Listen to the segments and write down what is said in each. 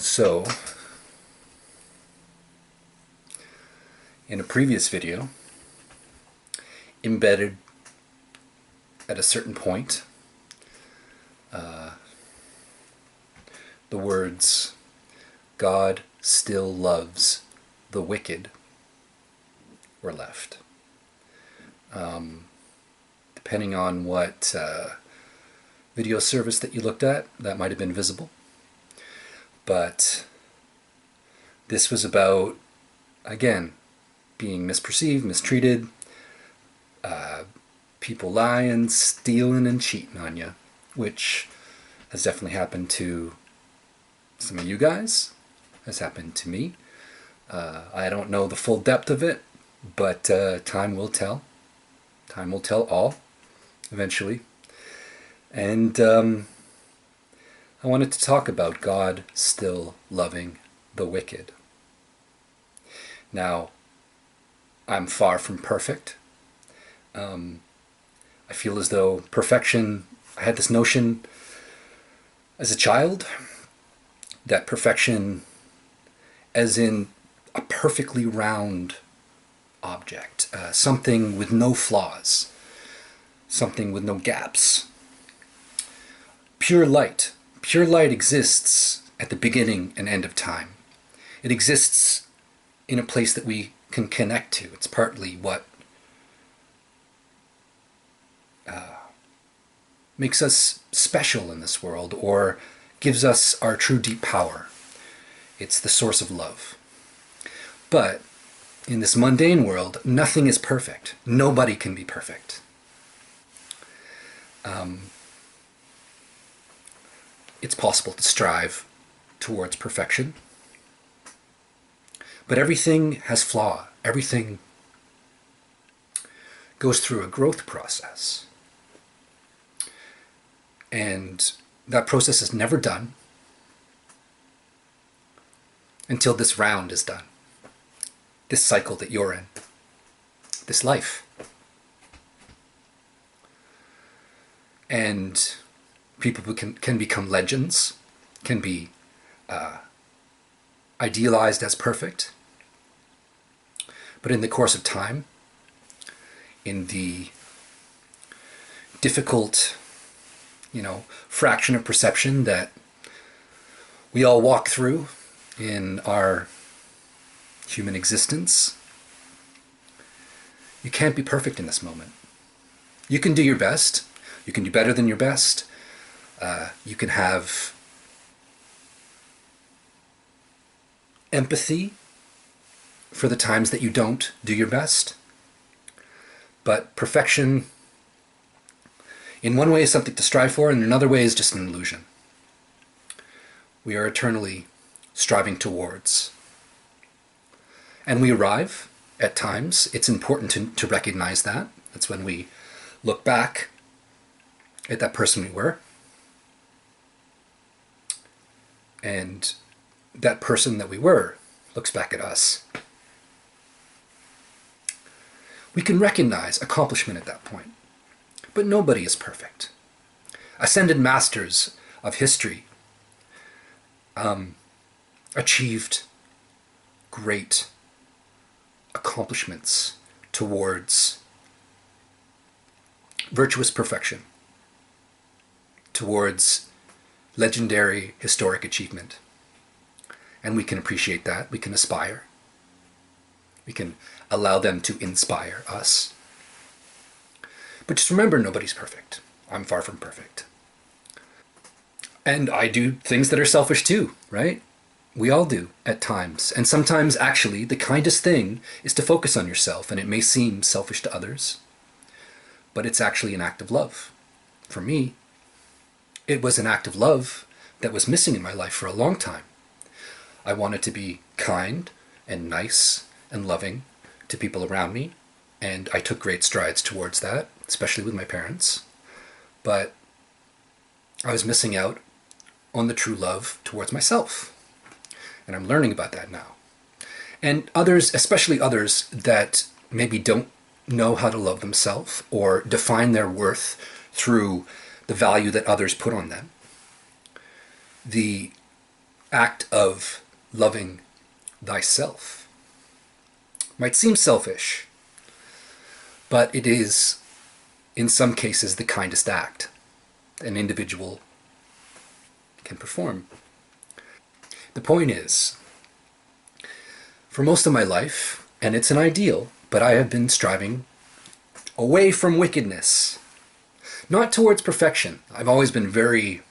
So, in a previous video, embedded at a certain point, the words, "God still loves the wicked," were left. Depending on what video service that you looked at, that might have been visible. But this was about, again, being misperceived, mistreated, people lying, stealing, and cheating on you, which has definitely happened to some of you guys, has happened to me. I don't know the full depth of it, but time will tell. Time will tell all, eventually. And I wanted to talk about God still loving the wicked. Now, I'm far from perfect. I feel as though perfection, I had this notion as a child that perfection, as in a perfectly round object, something with no flaws, something with no gaps. Pure light. Pure light exists at the beginning and end of time. It exists in a place that we can connect to. It's partly what makes us special in this world, or gives us our true deep power. It's the source of love. But in this mundane world, nothing is perfect. Nobody can be perfect. It's possible to strive towards perfection, but everything has flaw. Everything goes through a growth process. And that process is never done until this round is done. This cycle that you're in. This life. And people who can become legends, can be idealized as perfect. But in the course of time, in the difficult, fraction of perception that we all walk through in our human existence, you can't be perfect in this moment. You can do your best. You can do better than your best. You can have empathy for the times that you don't do your best. But perfection, in one way, is something to strive for, and in another way is just an illusion. We are eternally striving towards. And we arrive at times. It's important to recognize that. That's when we look back at that person we were. And that person that we were looks back at us. We can recognize accomplishment at that point. But nobody is perfect. Ascended masters of history achieved great accomplishments towards virtuous perfection, towards legendary historic achievement. And we can appreciate that. We can aspire. We can allow them to inspire us. But just remember, nobody's perfect. I'm far from perfect. And I do things that are selfish too, right? We all do at times. And sometimes, actually, the kindest thing is to focus on yourself. And it may seem selfish to others, but it's actually an act of love. For me, it was an act of love that was missing in my life for a long time. I wanted to be kind and nice and loving to people around me, and I took great strides towards that, especially with my parents. But I was missing out on the true love towards myself. And I'm learning about that now. And others, especially others that maybe don't know how to love themselves or define their worth through the value that others put on them. The act of loving thyself might seem selfish, but it is, in some cases, the kindest act an individual can perform. The point is, for most of my life, and it's an ideal, but I have been striving away from wickedness, not towards perfection. I've always been very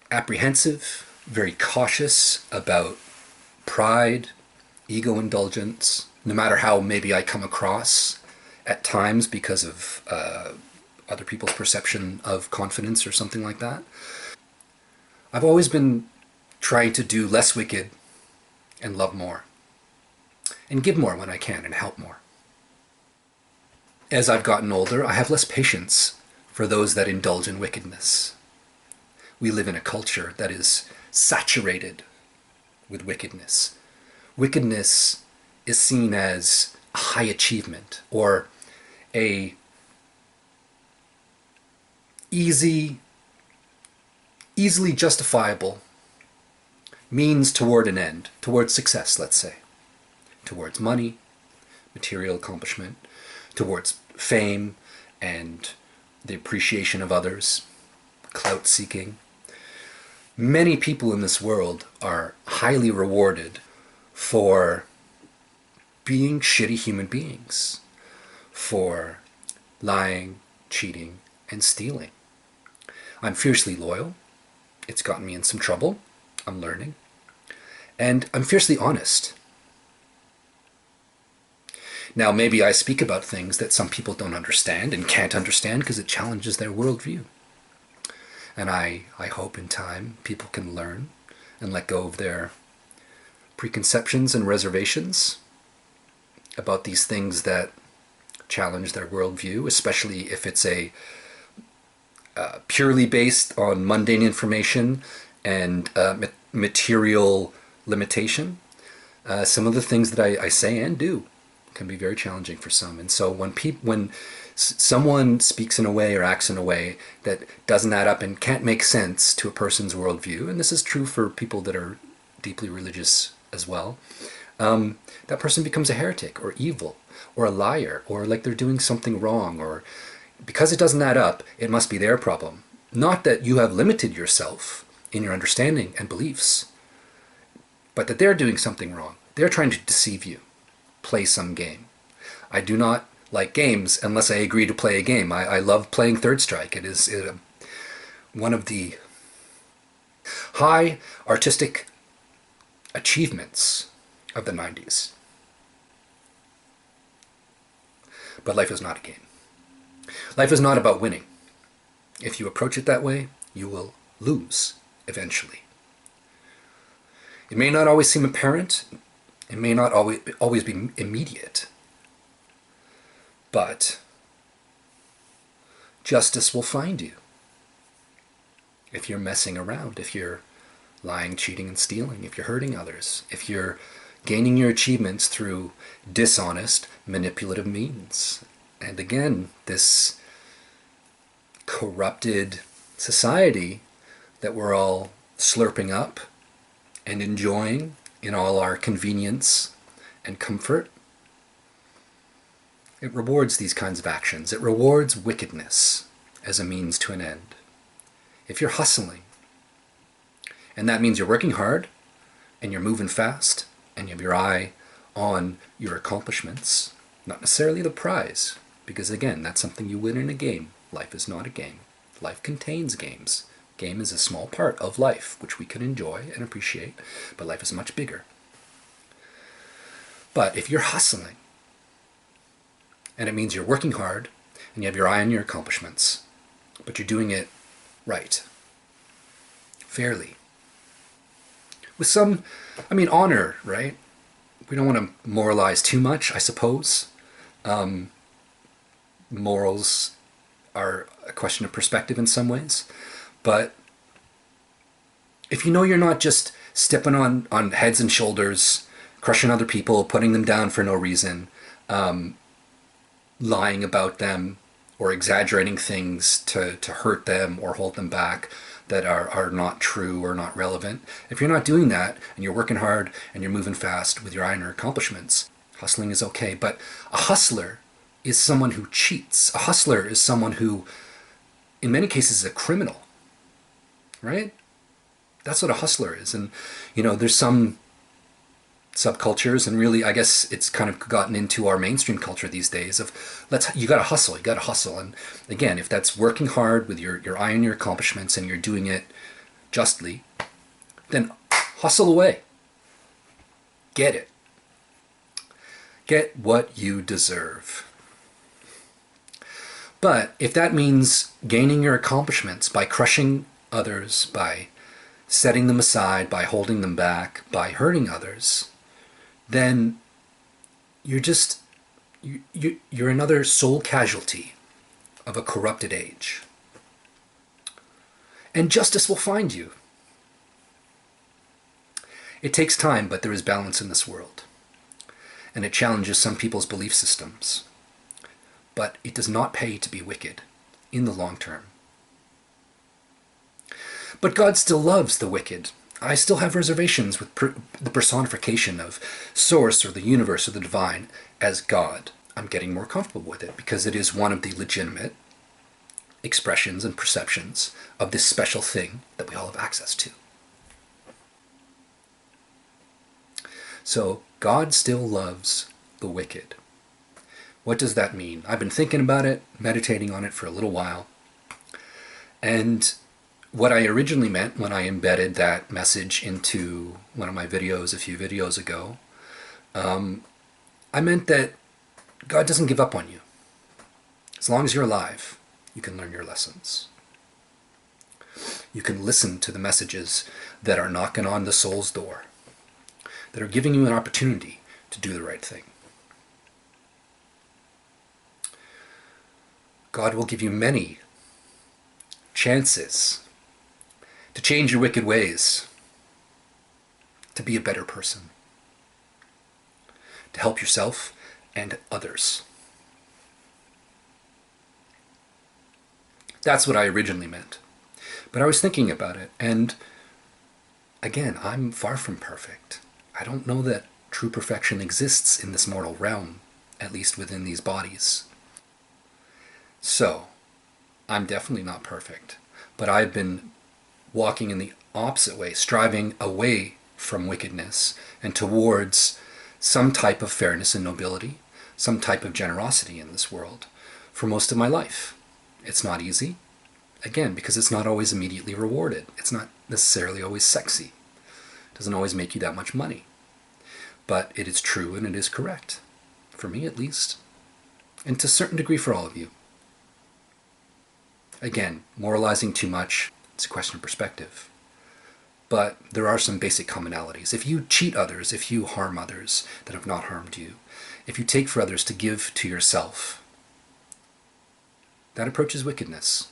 apprehensive, very cautious about pride, ego indulgence, no matter how maybe I come across at times because of other people's perception of confidence or something like that. I've always been trying to do less wicked and love more, and give more when I can and help more. As I've gotten older, I have less patience for those that indulge in wickedness. We live in a culture that is saturated with wickedness. Wickedness is seen as a high achievement or a easily justifiable means toward an end, towards success, let's say, towards money, material accomplishment, towards fame and the appreciation of others, clout seeking. Many people in this world are highly rewarded for being shitty human beings, for lying, cheating, and stealing. I'm fiercely loyal. It's gotten me in some trouble. I'm learning. And I'm fiercely honest. Now, maybe I speak about things that some people don't understand and can't understand because it challenges their worldview. And I hope in time people can learn and let go of their preconceptions and reservations about these things that challenge their worldview, especially if it's a purely based on mundane information and material limitation. Some of the things that I say and do can be very challenging for some. And so when someone speaks in a way or acts in a way that doesn't add up and can't make sense to a person's worldview, and this is true for people that are deeply religious as well, that person becomes a heretic or evil or a liar or like they're doing something wrong, or because it doesn't add up, it must be their problem. Not that you have limited yourself in your understanding and beliefs, but that they're doing something wrong. They're trying to deceive you, play some game. I do not like games unless I agree to play a game. I love playing Third Strike. It is one of the high artistic achievements of the 90s. But life is not a game. Life is not about winning. If you approach it that way, you will lose eventually. It may not always seem apparent. It may not always be immediate. But justice will find you. If you're messing around, if you're lying, cheating, and stealing, if you're hurting others, if you're gaining your achievements through dishonest, manipulative means. And again, this corrupted society that we're all slurping up and enjoying in all our convenience and comfort, it rewards these kinds of actions. It rewards wickedness as a means to an end. If you're hustling, and that means you're working hard, and you're moving fast, and you have your eye on your accomplishments, not necessarily the prize, because again, that's something you win in a game. Life is not a game. Life contains games. Game is a small part of life, which we can enjoy and appreciate, but life is much bigger. But if you're hustling, and it means you're working hard, and you have your eye on your accomplishments, but you're doing it right, fairly, with some, honor, right? We don't want to moralize too much, I suppose. Morals are a question of perspective in some ways. But if you know you're not just stepping on heads and shoulders, crushing other people, putting them down for no reason, lying about them, or exaggerating things to hurt them or hold them back, that are not true or not relevant. If you're not doing that and you're working hard and you're moving fast with your eye on your accomplishments, hustling is okay. But a hustler is someone who cheats. A hustler is someone who, in many cases, is a criminal, right? That's what a hustler is. And, there's some subcultures, and really, I guess it's kind of gotten into our mainstream culture these days of you gotta hustle. And again, if that's working hard with your eye on your accomplishments and you're doing it justly, then hustle away. Get it. Get what you deserve. But if that means gaining your accomplishments by crushing others, by setting them aside, by holding them back, by hurting others, then you're another sole casualty of a corrupted age. And justice will find you. It takes time, but there is balance in this world. And it challenges some people's belief systems. But it does not pay to be wicked in the long term. But God still loves the wicked. I still have reservations with the personification of Source or the universe or the divine as God. I'm getting more comfortable with it because it is one of the legitimate expressions and perceptions of this special thing that we all have access to. So God still loves the wicked. What does that mean? I've been thinking about it, meditating on it for a little while. And what I originally meant when I embedded that message into one of my videos a few videos ago, I meant that God doesn't give up on you. As long as you're alive, you can learn your lessons. You can listen to the messages that are knocking on the soul's door, that are giving you an opportunity to do the right thing. God will give you many chances to change your wicked ways, to be a better person, to help yourself and others. That's what I originally meant. But I was thinking about it, and again, I'm far from perfect. I don't know that true perfection exists in this mortal realm, at least within these bodies. So, I'm definitely not perfect, but I've been walking in the opposite way, striving away from wickedness and towards some type of fairness and nobility, some type of generosity in this world for most of my life. It's not easy, again, because it's not always immediately rewarded. It's not necessarily always sexy. It doesn't always make you that much money. But it is true and it is correct, for me at least, and to a certain degree for all of you. Again, moralizing too much, it's a question of perspective. But there are some basic commonalities. If you cheat others, if you harm others that have not harmed you, if you take for others to give to yourself, that approaches wickedness,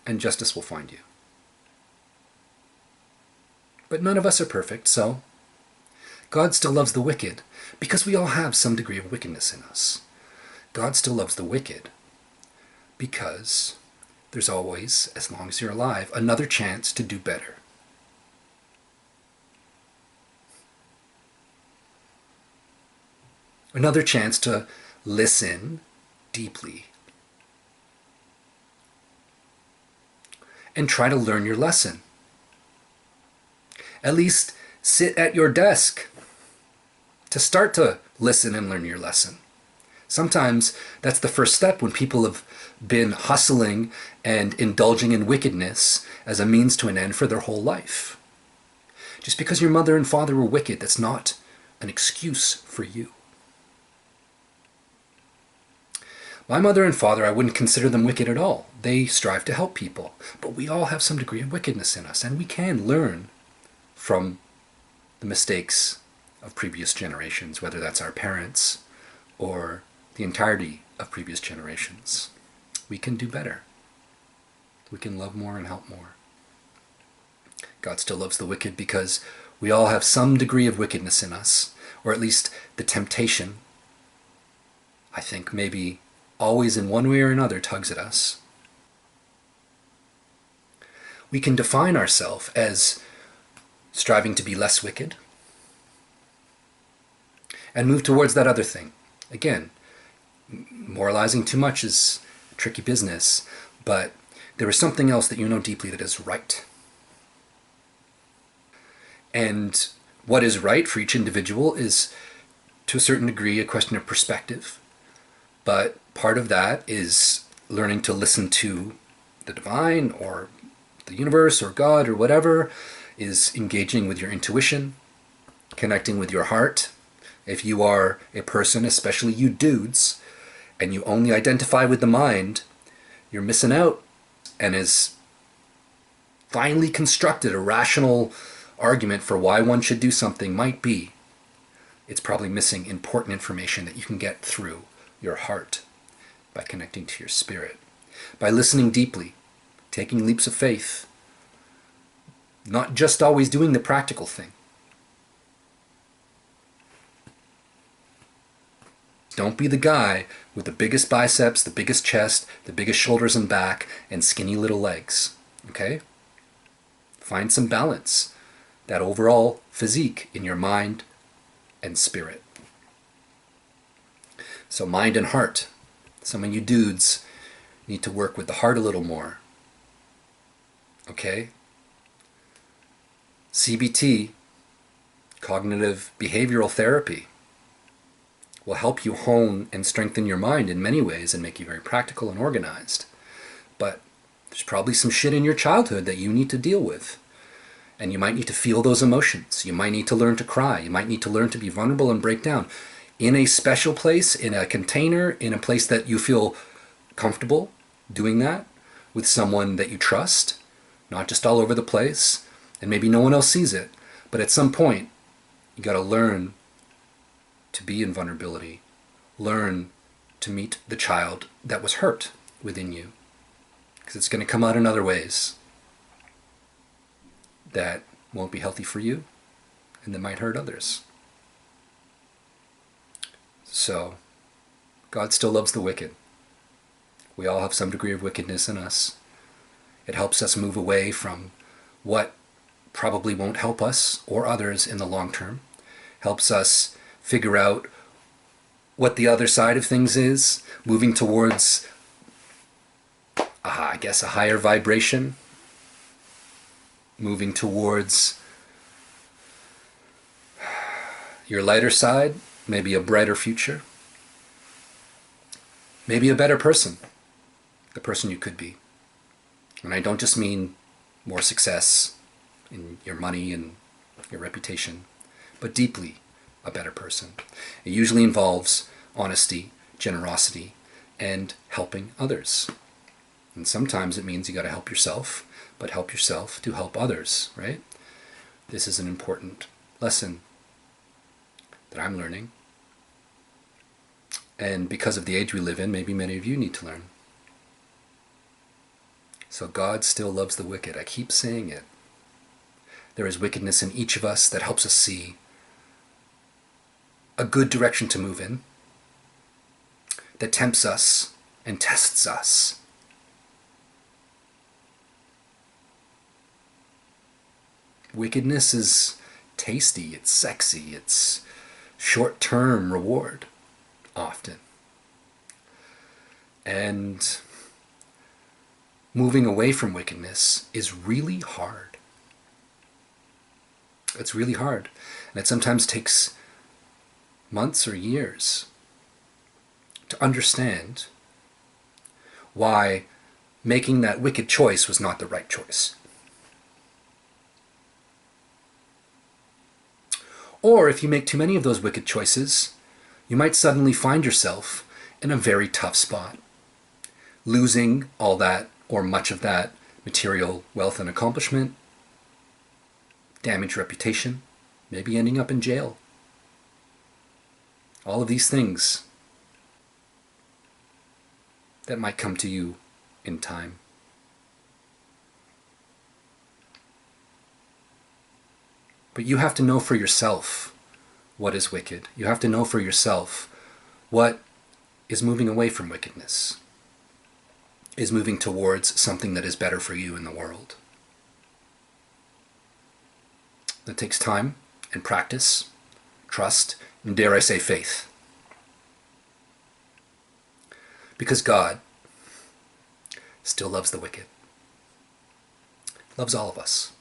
and justice will find you. But none of us are perfect, so God still loves the wicked, because we all have some degree of wickedness in us. God still loves the wicked, because there's always, as long as you're alive, another chance to do better. Another chance to listen deeply and try to learn your lesson. At least sit at your desk to start to listen and learn your lesson. Sometimes that's the first step when people have been hustling and indulging in wickedness as a means to an end for their whole life. Just because your mother and father were wicked, that's not an excuse for you. My mother and father, I wouldn't consider them wicked at all. They strive to help people. But we all have some degree of wickedness in us, and we can learn from the mistakes of previous generations, whether that's our parents or the entirety of previous generations. We can do better. We can love more and help more. God still loves the wicked because we all have some degree of wickedness in us, or at least the temptation, I think maybe always in one way or another tugs at us. we can define ourselves as striving to be less wicked and move towards that other thing. Again, moralizing too much is tricky business, but there is something else that you know deeply that is right. And what is right for each individual is, to a certain degree, a question of perspective. But part of that is learning to listen to the divine or the universe or God or whatever, is engaging with your intuition, connecting with your heart. If you are a person, especially you dudes, and you only identify with the mind, you're missing out. And is finely constructed a rational argument for why one should do something might be, it's probably missing important information that you can get through your heart by connecting to your spirit, by listening deeply, taking leaps of faith, not just always doing the practical thing. Don't be the guy with the biggest biceps, the biggest chest, the biggest shoulders and back, and skinny little legs, okay? Find some balance, that overall physique in your mind and spirit. So mind and heart. Some of you dudes need to work with the heart a little more, okay? CBT, cognitive behavioral therapy, will help you hone and strengthen your mind in many ways and make you very practical and organized. But there's probably some shit in your childhood that you need to deal with. And you might need to feel those emotions. You might need to learn to cry. You might need to learn to be vulnerable and break down. In a special place, in a container, in a place that you feel comfortable doing that with someone that you trust, not just all over the place, and maybe no one else sees it. But at some point, you got to learn to be in vulnerability, learn to meet the child that was hurt within you, because it's going to come out in other ways that won't be healthy for you and that might hurt others. So, God still loves the wicked. We all have some degree of wickedness in us. It helps us move away from what probably won't help us or others in the long term, helps us figure out what the other side of things is, moving towards, I guess, a higher vibration, moving towards your lighter side, maybe a brighter future, maybe a better person, the person you could be. And I don't just mean more success in your money and your reputation, but deeply a better person. It usually involves honesty, generosity, and helping others. And sometimes it means you got to help yourself, but help yourself to help others, right? This is an important lesson that I'm learning. And because of the age we live in, maybe many of you need to learn. So God still loves the wicked. I keep saying it. There is wickedness in each of us that helps us see a good direction to move in, that tempts us and tests us. Wickedness is tasty, it's sexy, it's short-term reward, often. And moving away from wickedness is really hard. It's really hard. And it sometimes takes months or years to understand why making that wicked choice was not the right choice. Or if you make too many of those wicked choices, you might suddenly find yourself in a very tough spot, losing all that or much of that material wealth and accomplishment, damaged reputation, maybe ending up in jail. All of these things that might come to you in time. But you have to know for yourself what is wicked. You have to know for yourself what is moving away from wickedness, is moving towards something that is better for you in the world. That takes time and practice, trust, and dare I say faith. Because God still loves the wicked. Loves all of us.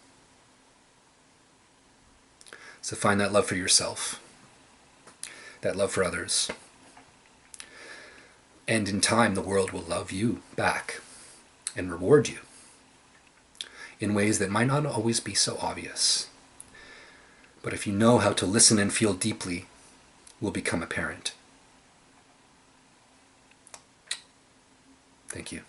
So find that love for yourself, that love for others. And in time, the world will love you back and reward you in ways that might not always be so obvious. But if you know how to listen and feel deeply, will become apparent. Thank you.